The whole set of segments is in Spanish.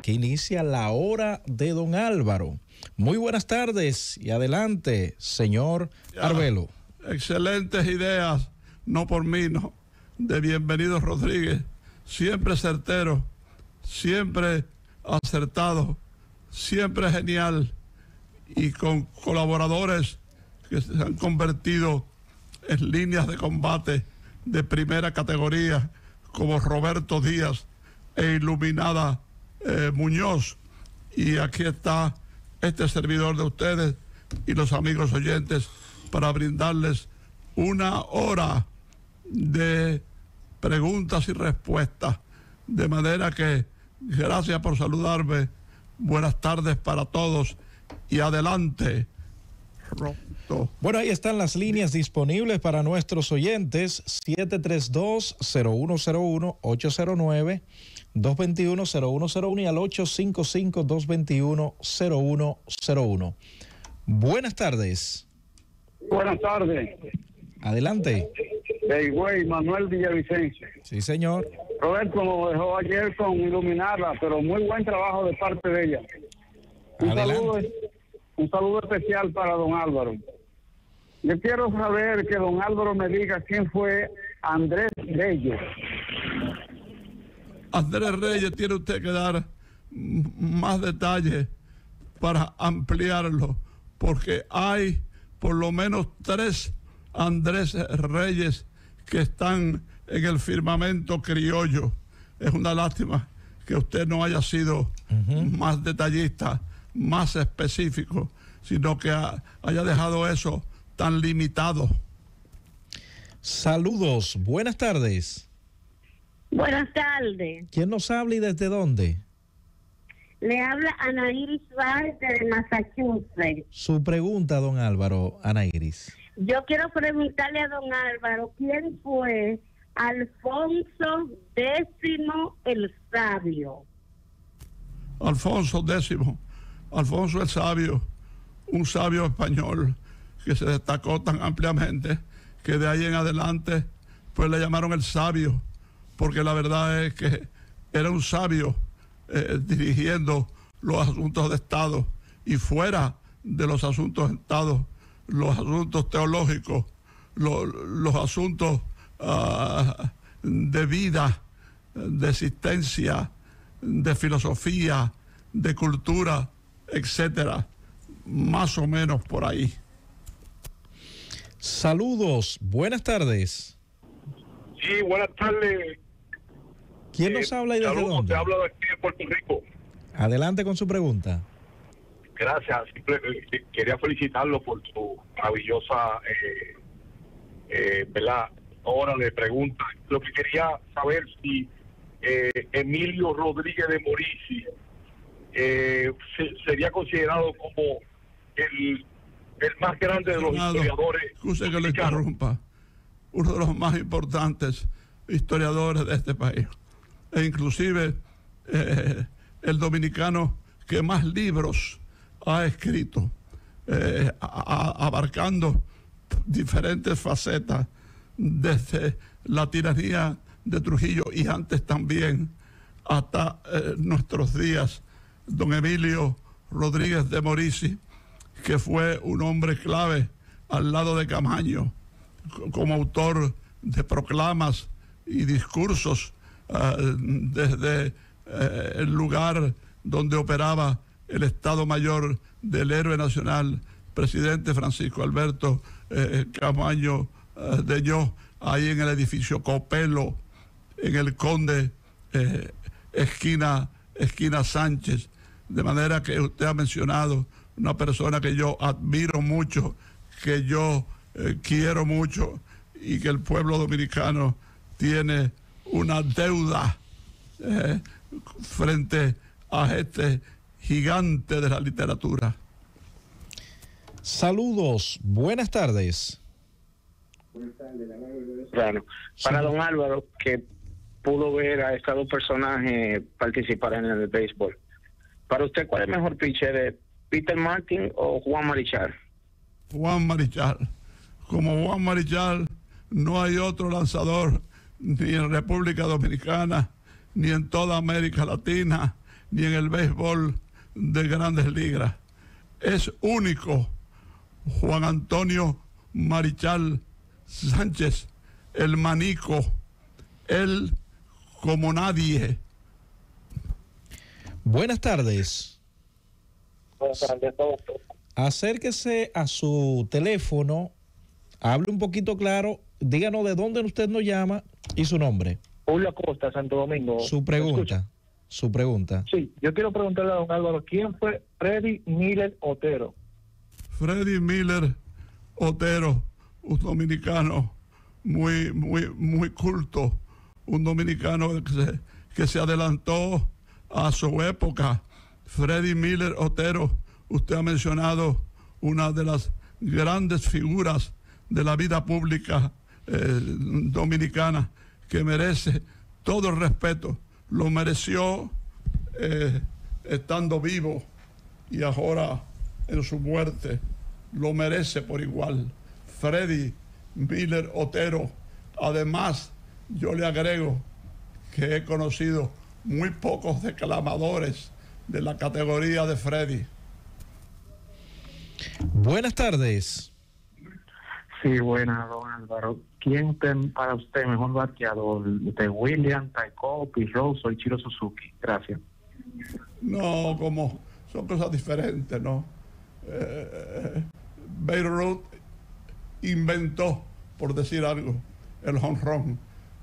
Aquí inicia la hora de don Álvaro. Muy buenas tardes y adelante, señor Arbelo. Excelentes ideas, no por mí, no, de Bienvenido Rodríguez, siempre certero, siempre acertado, siempre genial y con colaboradores que se han convertido en líneas de combate de primera categoría como Roberto Díaz e Iluminada Muñoz. Y aquí está este servidor de ustedes y los amigos oyentes para brindarles una hora de preguntas y respuestas. De manera que gracias por saludarme, buenas tardes para todos y adelante. Bueno, ahí están las líneas disponibles para nuestros oyentes: 732-0101, 809-221-0101 y al 855-221-0101. Buenas tardes. Buenas tardes. Adelante. Güey, Manuel Villavicencio. Sí, señor. Roberto nos dejó ayer con Iluminarla, pero muy buen trabajo de parte de ella. Un saludo especial para don Álvaro. Yo quiero saber que don Álvaro me diga quién fue Andrés Reyes. Andrés Reyes, tiene usted que dar más detalles para ampliarlo, porque hay por lo menos 3 Andrés Reyes que están en el firmamento criollo. Es una lástima que usted no haya sido más detallista, más específico, sino que haya dejado eso tan limitado. Saludos, buenas tardes. Buenas tardes. ¿Quién nos habla y desde dónde? Le habla Ana Iris Vázquez de Massachusetts. Su pregunta, don Álvaro, Ana Iris. Yo quiero preguntarle a don Álvaro quién fue Alfonso X el Sabio. Alfonso X, Alfonso el Sabio, un sabio español que se destacó tan ampliamente que de ahí en adelante pues le llamaron el Sabio, porque la verdad es que era un sabio dirigiendo los asuntos de Estado y fuera de los asuntos de Estado, los asuntos teológicos, los asuntos de vida, de existencia, de filosofía, de cultura, etcétera, más o menos por ahí. Saludos, buenas tardes. Sí, buenas tardes. ¿Quién nos habla y desde dónde? Te hablo de aquí de Puerto Rico. Adelante con su pregunta. Gracias. Quería felicitarlo por su maravillosa ¿verdad? Hora de preguntas. Lo que quería saber si Emilio Rodríguez de Morici sería considerado como el más grande de los historiadores. Excuse que le interrumpa. Uno de los más importantes historiadores de este país. E inclusive el dominicano que más libros ha escrito, abarcando diferentes facetas, desde la tiranía de Trujillo y antes también hasta nuestros días, don Emilio Rodríguez de Morici, que fue un hombre clave al lado de Camaño, como autor de proclamas y discursos desde el lugar donde operaba el Estado Mayor del héroe nacional, presidente Francisco Alberto Camaño de Yo, ahí en el edificio Copelo, en el Conde, esquina Sánchez. De manera que usted ha mencionado una persona que yo admiro mucho, que yo quiero mucho y que el pueblo dominicano tiene una deuda frente a este gigante de la literatura. Saludos, buenas tardes. Bueno, para don Álvaro, que pudo ver a estos 2 personajes participar en el béisbol, para usted, ¿cuál es el mejor pitcher, Peter Martin o Juan Marichal? Juan Marichal. Como Juan Marichal, no hay otro lanzador ni en República Dominicana, ni en toda América Latina, ni en el béisbol de Grandes Ligas. Es único Juan Antonio Marichal Sánchez, el manico, él como nadie. Buenas tardes. Buenas tardes, doctor. Acérquese a su teléfono, hable un poquito claro, díganos de dónde usted nos llama y su nombre. Julio Acosta, Santo Domingo. Su pregunta. Sí, yo quiero preguntarle a don Álvaro, ¿quién fue Freddy Miller Otero? Freddy Miller Otero, un dominicano muy culto, un dominicano que se adelantó a su época. Freddy Miller Otero, usted ha mencionado una de las grandes figuras de la vida pública dominicana, que merece todo el respeto. Lo mereció estando vivo y ahora en su muerte. Lo merece por igual. Freddy Miller Otero. Además, yo le agrego que he conocido muy pocos declamadores de la categoría de Freddy. Buenas tardes. Sí, buenas, don Álvaro. ¿Quién para usted mejor bateador? ¿De William, Taiko, Pizarro o Ichiro Suzuki? Gracias. No, como son cosas diferentes, ¿no? Babe Ruth inventó, por decir algo, el jonrón.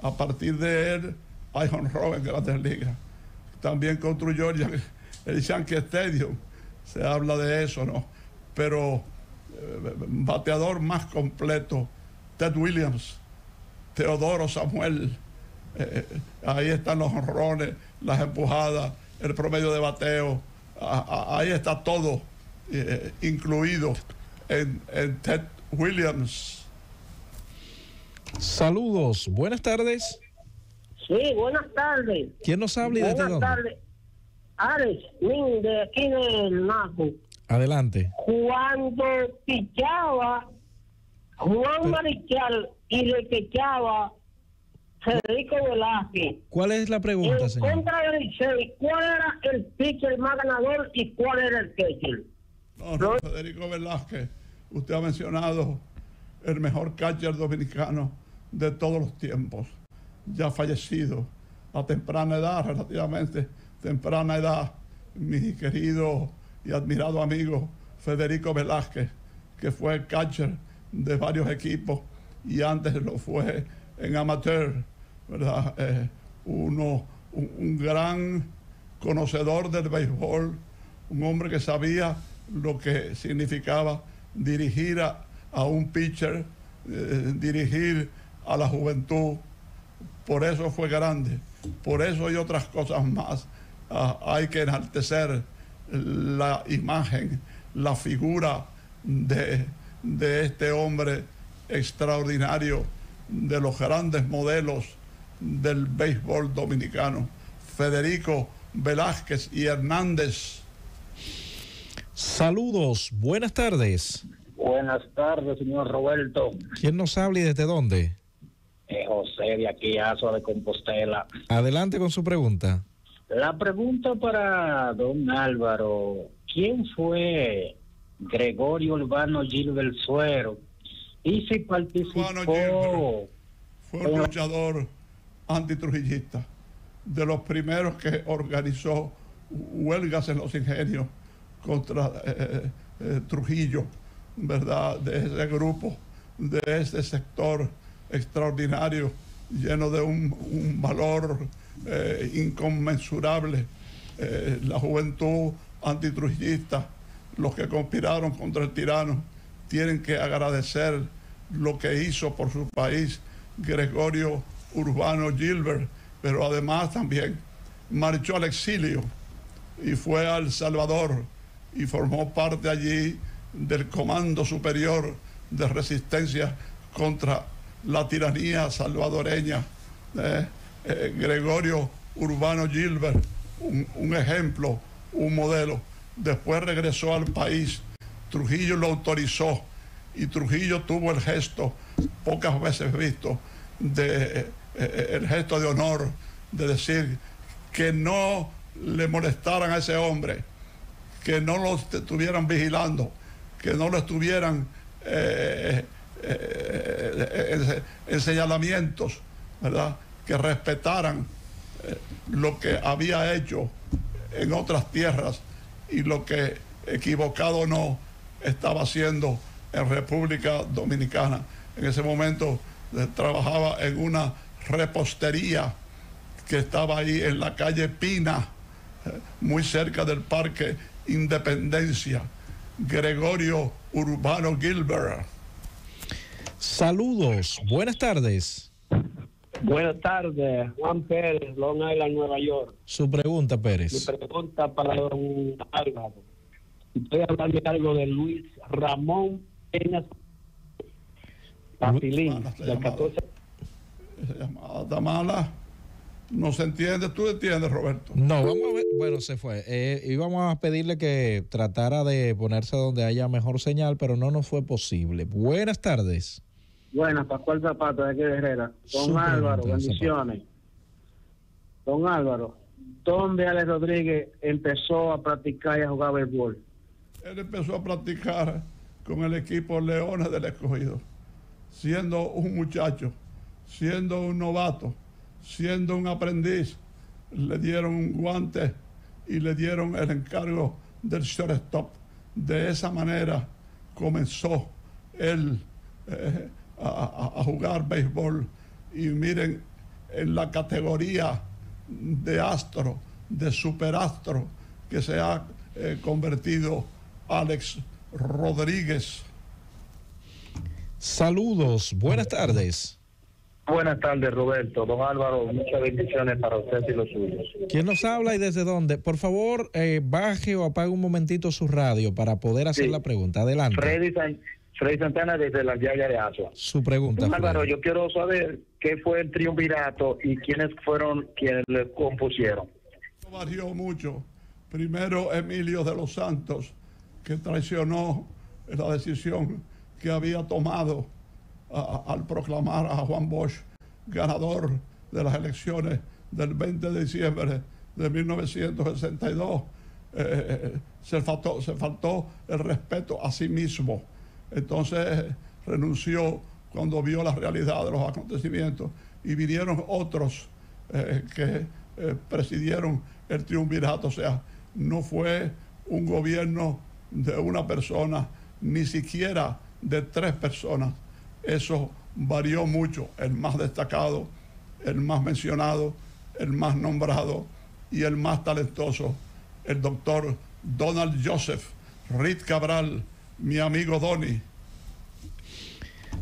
A partir de él hay jonrón en Grandes Ligas. También construyó el Yankee Stadium. Se habla de eso, ¿no? Pero bateador más completo, Ted Williams, Teodoro Samuel, ahí están los jonrones, las empujadas, el promedio de bateo, ahí está todo incluido en Ted Williams. Saludos, buenas tardes. Sí, buenas tardes. ¿Quién nos habla y desde dónde? Buenas tardes. Alex, de aquí del Naco. Adelante. Cuando pichaba Juan Marichal y le pichaba Federico Velázquez. ¿Cuál es la pregunta, en señor? Contra del Licey, ¿cuál era el pitcher más ganador y cuál era el catcher? No, Federico Velázquez, usted ha mencionado el mejor catcher dominicano de todos los tiempos, ya fallecido a temprana edad, relativamente temprana edad, mi querido y admirado amigo Federico Velázquez, que fue catcher de varios equipos y antes lo fue en amateur, ¿verdad? Un gran conocedor del béisbol, un hombre que sabía lo que significaba dirigir a un pitcher, dirigir a la juventud. Por eso fue grande, por eso y otras cosas más. Hay que enaltecer la imagen, la figura de este hombre extraordinario, de los grandes modelos del béisbol dominicano, Federico Velázquez y Hernández. Saludos, buenas tardes. Buenas tardes, señor Roberto. ¿Quién nos habla y desde dónde? José, de aquí, Azua de Compostela. Adelante con su pregunta. La pregunta para don Álvaro, ¿quién fue Gregorio Urbano Gilbert Suero? Y si participó... Fue un luchador antitrujillista, de los primeros que organizó huelgas en los ingenios contra Trujillo, ¿verdad? De ese grupo, de ese sector extraordinario, lleno de un valor inconmensurable. La juventud antitrujillista, los que conspiraron contra el tirano, tienen que agradecer lo que hizo por su país Gregorio Urbano Gilbert, pero además también marchó al exilio y fue a El Salvador y formó parte allí del Comando Superior de Resistencia contra la tiranía salvadoreña. Gregorio Urbano Gilbert, un ejemplo, un modelo. Después regresó al país, Trujillo lo autorizó y Trujillo tuvo el gesto, pocas veces visto, el gesto de honor de decir que no le molestaran a ese hombre, que no lo estuvieran vigilando, que no lo estuvieran en señalamientos, ¿verdad? Que respetaran lo que había hecho en otras tierras y lo que, equivocado o no, estaba haciendo en República Dominicana. En ese momento trabajaba en una repostería que estaba ahí en la calle Pina, muy cerca del Parque Independencia. Gregorio Urbano Gilbert. Saludos, buenas tardes. Buenas tardes, Juan Pérez, Long Island, Nueva York. Su pregunta, Pérez. Mi pregunta para don Álvaro. Estoy hablando de algo de Luis Ramón Peña Papilín, del 14. Esa llamada está mala. No se entiende. ¿Tú entiendes, Roberto? No, vamos a ver. Bueno, se fue. Íbamos a pedirle que tratara de ponerse donde haya mejor señal, pero no nos fue posible. Buenas tardes. Buenas, Pascual Zapata, de aquí de Herrera. Don Su Álvaro, pregunta, bendiciones. Don Álvaro, ¿dónde Alex Rodríguez empezó a practicar y a jugar béisbol? Él empezó a practicar con el equipo Leones del Escogido, siendo un muchacho, siendo un novato, siendo un aprendiz. Le dieron un guante y le dieron el encargo del shortstop. De esa manera comenzó él a jugar béisbol. Y miren, en la categoría de astro, de superastro, que se ha convertido Alex Rodríguez. Saludos, buenas tardes. Buenas tardes, Roberto. Don Álvaro, muchas bendiciones para usted y los suyos. ¿Quién nos habla y desde dónde? Por favor, baje o apague un momentito su radio para poder hacer la pregunta. Adelante. Freddy Santana desde la Yaya de Asua. Su pregunta. Don Álvaro, yo quiero saber qué fue el triunvirato y quiénes fueron quienes le compusieron. Varió mucho. Primero, Emilio de los Santos, que traicionó la decisión que había tomado al proclamar a Juan Bosch ganador de las elecciones del 20 de diciembre de 1962. Se faltó el respeto a sí mismo. Entonces renunció cuando vio la realidad de los acontecimientos, y vinieron otros que presidieron el triunvirato. O sea, no fue un gobierno de una persona, ni siquiera de 3 personas. Eso varió mucho. El más destacado, el más mencionado, el más nombrado y el más talentoso, el doctor Donald Joseph Reed Cabral, mi amigo Donny.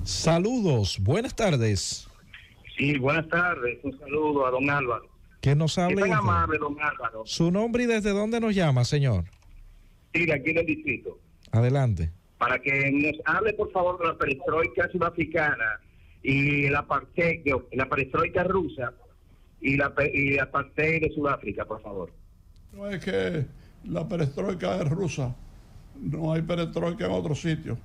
Saludos, buenas tardes. Sí, buenas tardes. Un saludo a don Álvaro. ¿Quién nos habla? Qué tan amable, don Álvaro. Su nombre y desde dónde nos llama, señor. Sí, de aquí del distrito. Adelante. Para que nos hable, por favor, de la perestroika sudafricana y la perestroika rusa y la apartheid de Sudáfrica, por favor. No es que la perestroika es rusa, no hay perestroika en otro sitio.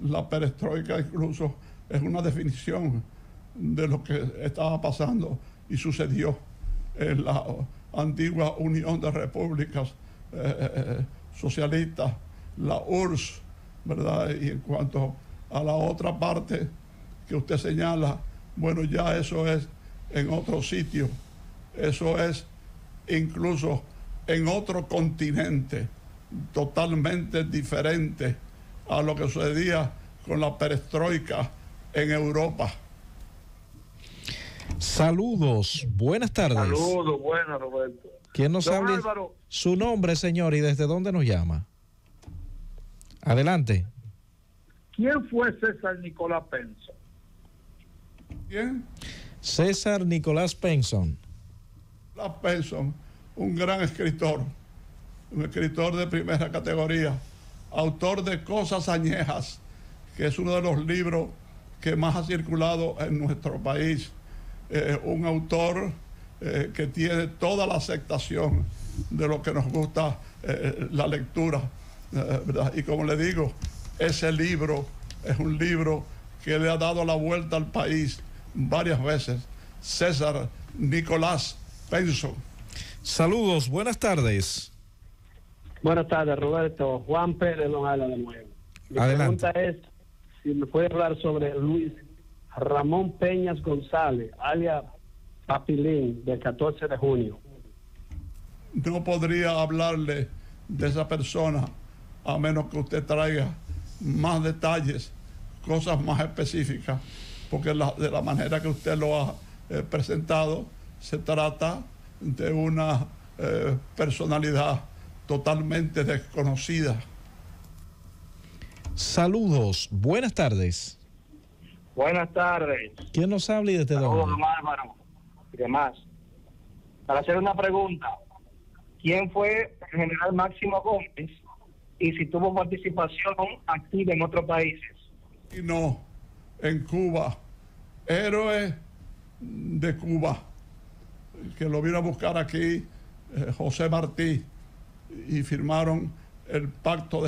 La perestroika incluso es una definición de lo que estaba pasando y sucedió en la antigua Unión de Repúblicas Socialistas, la URSS, ¿verdad? Y en cuanto a la otra parte que usted señala, bueno, ya eso es en otro sitio, eso es incluso en otro continente, totalmente diferente a lo que sucedía con la perestroika en Europa. Saludos, buenas tardes. Saludos, buenas, Roberto. ¿Quién nos Don habla? Álvaro. Su nombre, señor, y desde dónde nos llama. Adelante. ¿Quién fue César Nicolás Penson? ¿Quién? César Nicolás Penson. La Penson, un gran escritor, un escritor de primera categoría, autor de Cosas Añejas, que es uno de los libros que más ha circulado en nuestro país. Un autor que tiene toda la aceptación de lo que nos gusta la lectura, ¿verdad? Y como le digo, ese libro es un libro que le ha dado la vuelta al país varias veces. César Nicolás Penson. Saludos, buenas tardes. Buenas tardes, Roberto. Juan Pérez nos habla de nuevo. Mi Adelante. pregunta es si me puede hablar sobre Luis Ramón Peñas González, alias Papilín, del 14 de junio. No podría hablarle de esa persona a menos que usted traiga más detalles, cosas más específicas, porque de la manera que usted lo ha presentado, se trata de una personalidad totalmente desconocida. Saludos, buenas tardes. Buenas tardes. ¿Quién nos habla y desde Saludos, dónde? don Álvaro y demás. Para hacer una pregunta, ¿quién fue el general Máximo Gómez y si tuvo participación activa en otros países? Y no, en Cuba, héroe de Cuba, que lo vino a buscar aquí José Martí, y firmaron el pacto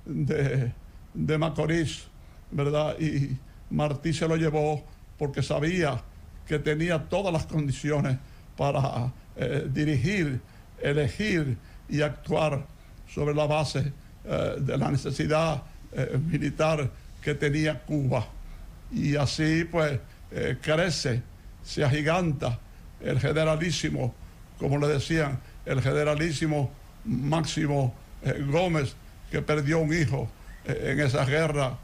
de Macorís, ¿verdad? Y Martí se lo llevó porque sabía que tenía todas las condiciones para dirigir, elegir y actuar sobre la base de la necesidad militar que tenía Cuba. Y así pues crece, se agiganta el generalísimo, como le decían, el generalísimo Máximo Gómez, que perdió un hijo en esa guerra,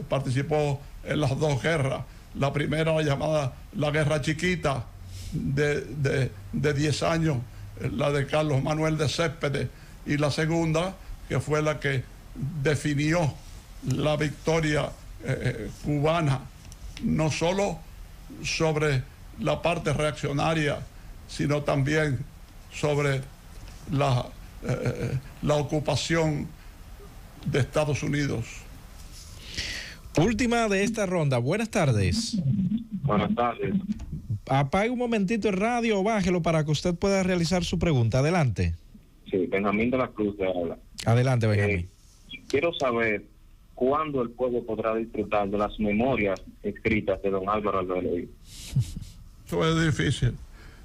participó en las dos guerras. La primera, la llamada la Guerra Chiquita, de 10 años, la de Carlos Manuel de Céspedes, y la segunda, que fue la que definió la victoria cubana, no solo sobre la parte reaccionaria, sino también sobre la ocupación de Estados Unidos. Última de esta ronda, buenas tardes. Buenas tardes. Apague un momentito el radio o bájelo para que usted pueda realizar su pregunta. Adelante. Sí, Benjamín de la Cruz de habla. Adelante, Benjamín. Quiero saber cuándo el pueblo podrá disfrutar de las memorias escritas de don Álvaro Arbeloy. Eso es difícil.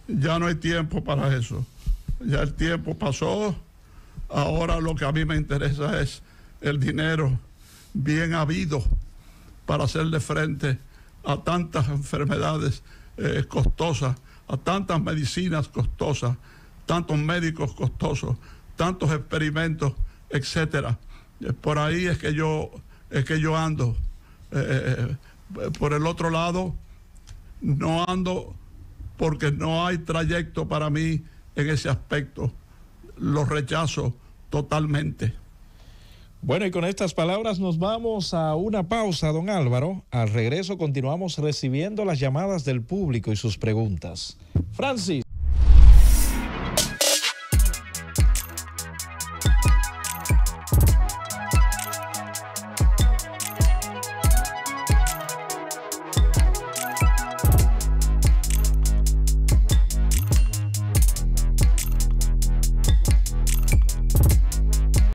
Ya no hay tiempo para eso. Ya el tiempo pasó. Ahora lo que a mí me interesa es el dinero bien habido para hacerle frente a tantas enfermedades costosas, a tantas medicinas costosas, tantos médicos costosos, tantos experimentos, etcétera. Por ahí es que yo ando. Por el otro lado, no ando porque no hay trayecto para mí en ese aspecto. Lo rechazo totalmente. Bueno, y con estas palabras nos vamos a una pausa, don Álvaro. Al regreso continuamos recibiendo las llamadas del público y sus preguntas. Francis.